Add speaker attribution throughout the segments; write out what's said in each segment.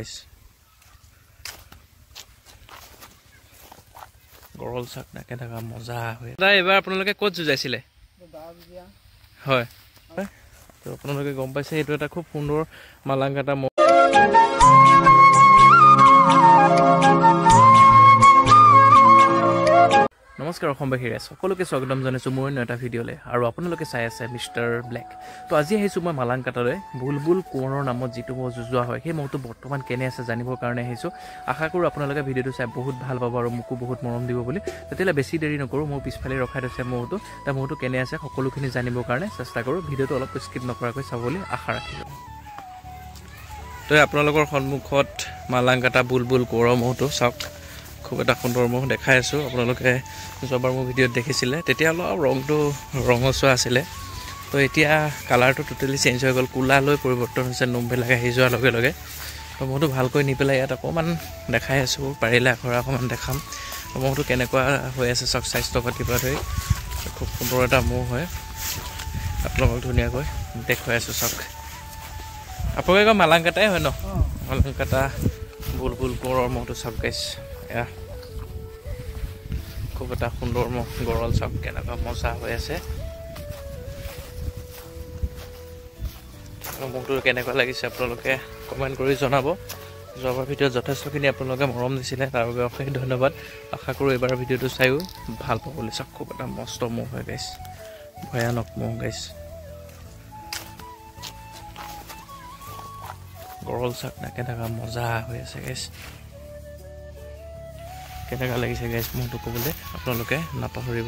Speaker 1: গাইছ গৰল চাক নাকে থাকা মজা হয় এবাৰ আপোনালোকে ক'ত যুঁজাইছিলে হয় তো আপোনালোকে গম পাইছে এইটো এটা খুব সুন্দৰ মালাংকাটা নমস্কাৰ অসমবাসী ৰাইজ সকলোকে স্বাগতম জনাইছোঁ মোৰ এটা ভিডিঅ'লৈ আৰু আপোনালোকে চাই আছে মিষ্টাৰ ব্লেক তো আজি আহিছোঁ মই মালাংকাটালৈ বুলবুল কোঁৱৰৰ নামত যিটো মহ যুঁজোৱা হয় সেই মহটো বৰ্তমান কেনে আছে জানিবৰ কাৰণে আহিছোঁ আশা কৰোঁ আপোনালোকে ভিডিঅ'টো চাই বহুত ভাল পাব আৰু মোকো বহুত মৰম দিব বুলি তেতিয়াহ'লে বেছি দেৰি নকৰোঁ মোৰ পিছফালে ৰখাই থৈছে মহটো তাৰ মহটো কেনে আছে সকলোখিনি জানিবৰ কাৰণে চেষ্টা কৰোঁ ভিডিঅ'টো অলপ স্কিপ নকৰাকৈ চাবলৈ আশা ৰাখিলোঁ তো আপোনালোকৰ সন্মুখত মালাংকাটা বুলবুল কোঁৱৰৰ মহটো চাওক খুব এটা সুন্দৰ মহ দেখাই আছোঁ আপোনালোকে যোৱাবাৰ মোৰ ভিডিঅ'ত দেখিছিলে তেতিয়া অলপ ৰংটো ৰঙচুৱা আছিলে তো এতিয়া কালাৰটো টোটেলি চেঞ্জ হৈ গ'ল কোলালৈ পৰিৱৰ্তন হৈছে নোমবিলাক আহি যোৱাৰ লগে লগে তো মহটো ভালকৈ নি পেলাই ইয়াত অকণমান দেখাই আছোঁ পাৰিলে আখৰা অকণমান দেখাম মহটো কেনেকুৱা হৈ আছে চাওক স্বাস্থ্য পাতিৰ পৰা ধৰি খুব সুন্দৰ এটা মহ হয় আপোনালোকক ধুনীয়াকৈ দেখুৱাই আছোঁ চাওক আপোনালোকে মালাংকাটাই হয় ন মালাংকাটা বুলবুল কোঁৱৰৰ মহটো চাওক গাইছ এয়া খুব এটা সুন্দৰ মহ গৰল চাওক কেনেকুৱা মজা হৈ আছে মহটো কেনেকুৱা লাগিছে আপোনালোকে কমেণ্ট কৰি জনাব যোৱাবাৰ ভিডিঅ'ত যথেষ্টখিনি আপোনালোকে মৰম দিছিলে তাৰ বাবে অশেষ ধন্যবাদ আশা কৰোঁ এইবাৰ ভিডিঅ'টো চায়ো ভাল পাবলৈ চাওক খুব এটা মস্ত মহ হৈ গাইছ ভয়ানক মহ গাইছ গৰল চাক নাকে থকা মজা হৈ আছে গাইছ কেনেকুৱা লাগিছে গাইছ মহটো ক'বলৈ আপোনালোকে নাপাহৰিব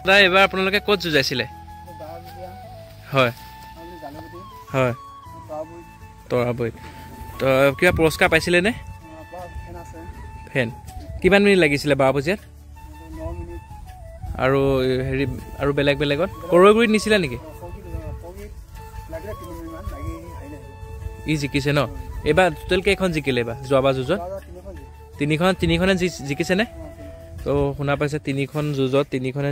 Speaker 1: দাদা এইবাৰ আপোনালোকে ক'ত যুঁজাইছিলে হয় হয় তৰাবৈত তো কিবা পুৰস্কাৰ পাইছিলেনে ফেন কিমান মিনিট লাগিছিলে 12 বজাত আৰু হেৰি আৰু বেলেগ বেলেগত কৰৈগুৰিত নিছিলে নেকি ই জিকিছে ন এইবাৰ টোটেল কেইখন জিকিলে এইবাৰ যোৱাবাৰ যুঁজত তিনিখনে জিকিছেনে তো শুনা পাইছে 3খন যুঁজত 3খনে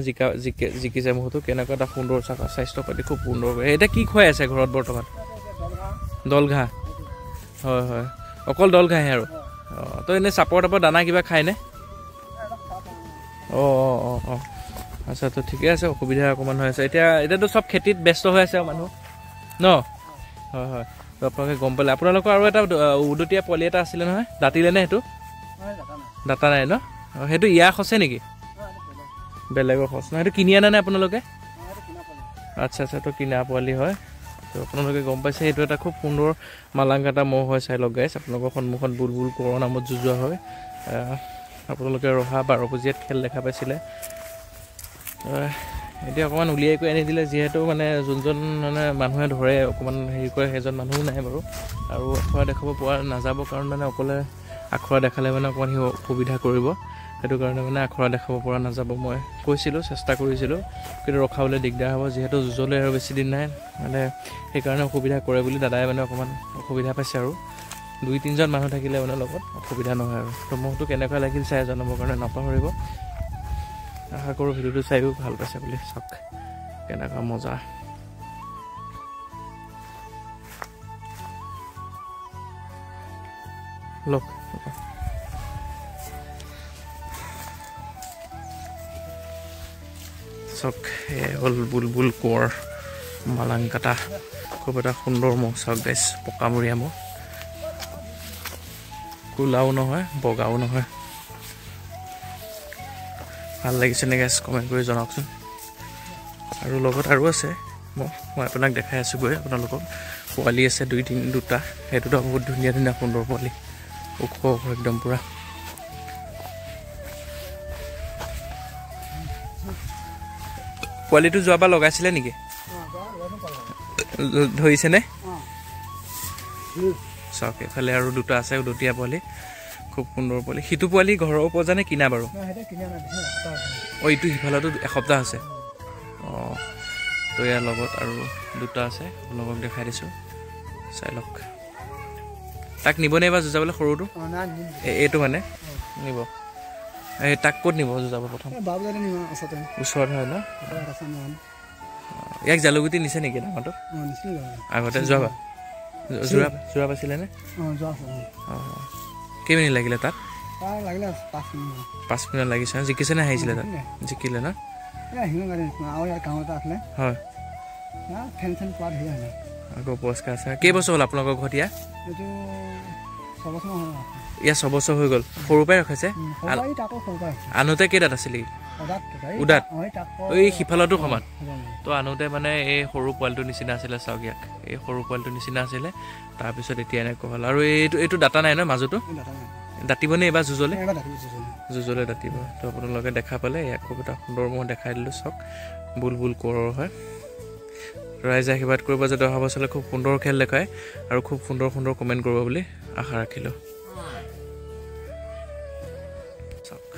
Speaker 1: জিকিছে মহটো কেনেকুৱা এটা সুন্দৰ স্বাস্থ্য পাতি খুব সুন্দৰ এতিয়া কি খুৱাই আছে ঘৰত বৰ্তমান দল ঘাঁহ হয় হয় অকল দল ঘাঁহে আৰু অঁ তো এনেই চাপৰ টাপৰ দানা কিবা খায়নে অঁ অঁ অঁ অঁ আচ্ছা তো ঠিকে আছে অসুবিধা অকণমান হৈ আছে এতিয়াতো চব খেতিত ব্যস্ত হৈ আছে মানুহ ন হয় হয় তো আপোনালোকে গম পালে আপোনালোকৰ আৰু এটা উদতীয়া পোৱালি এটা আছিলে নহয় দাঁতিলেনে সেইটো দাঁতা নাই ন সেইটো ইয়াৰ খচে নেকি বেলেগৰ খচ ন সেইটো কিনি আনে নে আপোনালোকে আচ্ছা আচ্ছা তো কিনা পোৱালি হয় তো আপোনালোকে গম পাইছে সেইটো এটা খুব সুন্দৰ মালাংকাটা মহ হয় চাই লগ গাইছ আপোনালোকৰ সন্মুখত বুলবুল কোঁৱৰৰ নামত যুঁজোৱা হয় আপোনালোকে ৰহা 12 বজাত খেল দেখা পাইছিলে এতিয়া অকণমান উলিয়াই কৰি আনি দিলে যিহেতু মানে যোনজন মানে মানুহে ধৰে অকণমান হেৰি কৰে সেইজন মানুহো নাই বাৰু আৰু আখৰা দেখাব পৰা নাযাব কাৰণ মানে অকলে আখৰা দেখালে মানে অকণমান সি অসুবিধা কৰিব সেইটো কাৰণে মানে আখৰা দেখাব পৰা নাযাব মই কৈছিলোঁ চেষ্টা কৰিছিলোঁ কিন্তু ৰখাবলৈ দিগদাৰ হ'ব যিহেতু যুঁজলৈ আৰু বেছি দিন নাই মানে সেইকাৰণে অসুবিধা কৰে বুলি দাদাই মানে অকণমান অসুবিধা পাইছে আৰু 2-3জন মানুহ থাকিলে মানে লগত অসুবিধা নহয় আৰু তো মহটো কেনেকুৱা লাগিল চাই জনাবৰ কাৰণে নাপাহৰিব আশা কৰোঁ ভিডিঅ'টো চাইও ভাল পাইছে বুলি চাওক কেনেকুৱা মজা লওক চাওক হ'ল বুলবুল কোঁৱৰ মালাংকাটা খুব এটা সুন্দৰ মহ চাওক গাইছ পকামূৰীয়া মহ কোলাও নহয় বগাও নহয় ভাল লাগিছে নে গাইছ কমেণ্ট কৰি জনাওকচোন আৰু লগত আৰু আছে মই আপোনাক দেখাই আছোঁ গৈ আপোনালোকক পোৱালি আছে 2-3 সেই দুটা বহুত ধুনীয়া ধুনীয়া সুন্দৰ পোৱালি ওখ একদম পূৰা পোৱালিটো যোৱাবাৰ লগাইছিলে নেকি ধৰিছেনে চাওক এইফালে আৰু 2টা আছে উদতীয়া পোৱালি খুব সুন্দৰ পোৱালি সিটো পোৱালি ঘৰৰ উপজা নে কিনা বাৰু অঁ ইটো সিফালতো এসপ্তাহ আছে অঁ তো ইয়াৰ লগত আৰু 2টা আছে আপোনালোকক দেখাই দিছোঁ চাই লওক তাক নিবনে এইবাৰ যুঁজাবলৈ সৰুটো এইটো মানে নিব এই তাক ক'ত নিব যুঁজাব প্ৰথম ওচৰত হয় ন ইয়াক জালুগুটি নিছে নেকি ডাঙৰটো আগতে যোৱাবাৰ যোৱা পাইছিলে নে অঁ কেইমিনিট লাগিলে তাত 5 মিনিট লাগিছে জিকিছে নে হাৰিছিলে তাত জিকিলে ন হয় আকৌ পুৰস্কাৰ আছে কেইবছৰ হ'ল আপোনালোকৰ ঘৰত ইয়াত 6 বছৰ হৈ গ'ল সৰুৰ পৰাই ৰখাইছে আনোতে কেইটাত আছিলে উদাত এই সিফালতো সমান তো আনোতে মানে এই সৰু পোৱালিটোৰ নিচিনা আছিলে চাওক ইয়াক এই সৰু পোৱালিটোৰ নিচিনা আছিলে তাৰপিছত এতিয়া এনেকুৱা হ'ল আৰু এইটো ডাটা নাই ন মাজতো দাঁতিবনে এইবাৰ যুঁজলে দাঁতিব তো আপোনালোকে দেখা পালে ইয়াক খুব এটা সুন্দৰ মই দেখাই দিলোঁ চাওক বুলবুল কোঁৱৰৰ হয় ৰাইজে আশীৰ্বাদ কৰিব যাতে অহা বছৰলৈ খুব সুন্দৰ খেল দেখায় আৰু খুব সুন্দৰ কমেণ্ট কৰিব বুলি আশা ৰাখিলোঁ চাওক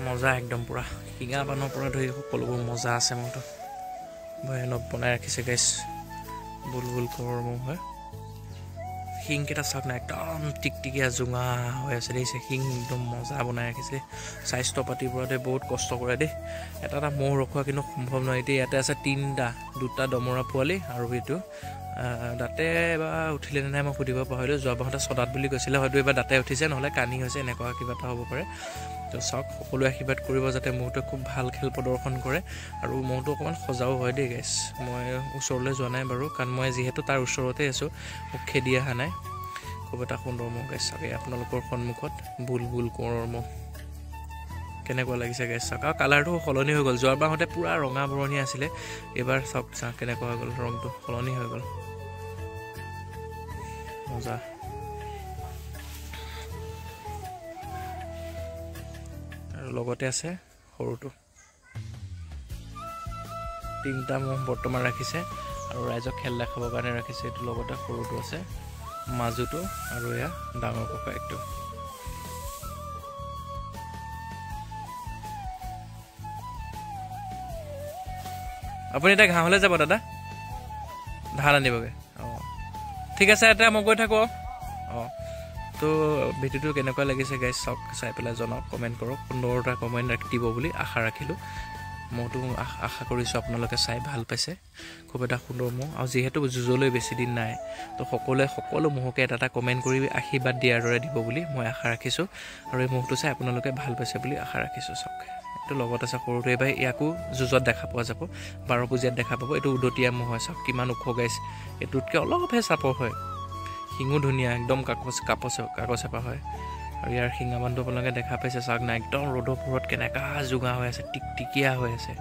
Speaker 1: মজা একদম পূৰা শিঙা পানৰ পৰা ধৰি সকলোবোৰ মজা আছে মোৰতো ভয়ানক বনাই ৰাখিছে গাইছ বুলবুল কোঁৱৰৰ মহ হয় শিংকেইটা চাওক না একদম টিকটিকীয়া জোঙা হৈ আছে দেই শিং একদম মজা বনাই ৰাখিছে স্বাস্থ্য পাতিৰ পৰা বহুত কষ্ট কৰে দেই এটা মহ ৰখোৱা কিন্তু সম্ভৱ নহয় এতিয়া ইয়াতে আছে 2টা দমৰা পোৱালি আৰু এইটো দাঁতে এবাৰ উঠিলে নে নাই মই সুধিব পাহৰিলোঁ যোৱা বাৰতে ছদাত বুলি কৈছিলে হয়তো এইবাৰ দাঁতে উঠিছে নহ'লে কানি হৈছে এনেকুৱা কিবা এটা হ'ব পাৰে তো চাওক সকলোৱে আশীৰ্বাদ কৰিব যাতে মহটোৱে খুব ভাল খেল প্ৰদৰ্শন কৰে আৰু মহটো অকণমান সজাও হয় দেই গাইছ মই ওচৰলৈ যোৱা নাই বাৰু কাৰণ মই যিহেতু তাৰ ওচৰতে আছোঁ মোক খেদি অহা নাই খুব এটা সুন্দৰ মহ গাইছ চাওক আপোনালোকৰ সন্মুখত বুলবুল কোঁৱৰৰ মহ কেনেকুৱা লাগিছে গাইছ চাওক আৰু কালাৰটো সলনি হৈ গ'ল যোৱাবাৰতে পূৰা ৰঙা বৰণি আছিলে এইবাৰ চাওক কেনেকুৱা হৈ গ'ল ৰংটো সলনি হৈ গ'ল মজা আৰু লগতে আছে সৰুটো 3টা মহ বৰ্তমান ৰাখিছে আৰু ৰাইজক খেল দেখাবৰ কাৰণে ৰাখিছে এইটো লগতে সৰুটো আছে মাজুটো আৰু এয়া ডাঙৰ ককাইটো আপুনি এতিয়া ঘাঁহলৈ যাব দাদা ধান আনিবগৈ অঁ ঠিক আছে এতিয়া মই গৈ থাকোঁ অঁ তো ভিডিঅ'টো কেনেকুৱা লাগিছে গাইজ চাওক চাই পেলাই জনাওক কমেণ্ট কৰক সুন্দৰ এটা কমেণ্ট দিব বুলি আশা ৰাখিলোঁ মইতো আশা কৰিছোঁ আপোনালোকে চাই ভাল পাইছে খুব এটা সুন্দৰ মহ আৰু যিহেতু যুঁজলৈ বেছি দিন নাই তো সকলো মহকে এটা কমেণ্ট কৰি আশীৰ্বাদ দিয়াৰ দৰে দিব বুলি মই আশা ৰাখিছোঁ আৰু এই মহটো চাই আপোনালোকে ভাল পাইছে বুলি আশা ৰাখিছোঁ চাওক এইটো লগত আছে সৰুটো এইবাৰ ইয়াকো যুঁজত দেখা পোৱা যাব 12 পূজিয়াত দেখা পাব এইটো উদতীয়া মহ হয় চাওক কিমান ওখ গাইছ এইটোতকৈ অলপহে চাপৰ হয় শিঙো ধুনীয়া একদম কাকচেপা হয় আৰু ইয়াৰ শিঙামানটো আপোনালোকে দেখা পাইছে চাওক না একদম ৰ'দৰ পোহৰত কেনেকুৱা জোঙা হৈ আছে টিকটিকীয়া হৈ আছে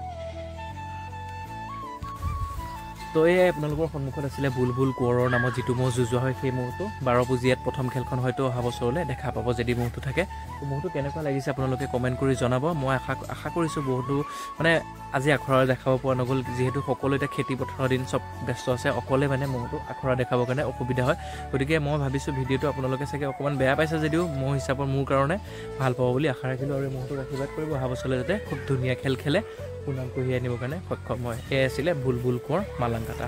Speaker 1: তো এই আপোনালোকৰ সন্মুখত আছিলে বুলবুল কোঁৱৰৰ নামত যিটো মহ যুঁজোৱা হয় সেই মহটো 12 পূজিয়াত প্ৰথম খেলখন হয়তো অহা বছৰলৈ দেখা পাব যদি মহটো থাকে তো মহটো কেনেকুৱা লাগিছে আপোনালোকে কমেণ্ট কৰি জনাব মই আশা কৰিছোঁ বহুতো মানে আজি আখৰা দেখাব পৰা নগ'ল যিহেতু সকলো এতিয়া খেতি পথাৰৰ দিন চব ব্যস্ত আছে অকলে মানে মহটো আখৰা দেখাবৰ কাৰণে অসুবিধা হয় গতিকে মই ভাবিছোঁ ভিডিঅ'টো আপোনালোকে চাগে অকণমান বেয়া পাইছে যদিও মহ হিচাপত মোৰ কাৰণে ভাল পাব বুলি আশা ৰাখিলোঁ আৰু মহটোক আশীৰ্বাদ কৰিব অহা বছৰলৈ যাতে খুব ধুনীয়া খেল খেলে সুনাম কঢ়িয়াই আনিবৰ কাৰণে সক্ষম হয় এয়াই আছিলে বুলবুল কোঁৱৰ মালাংকাটা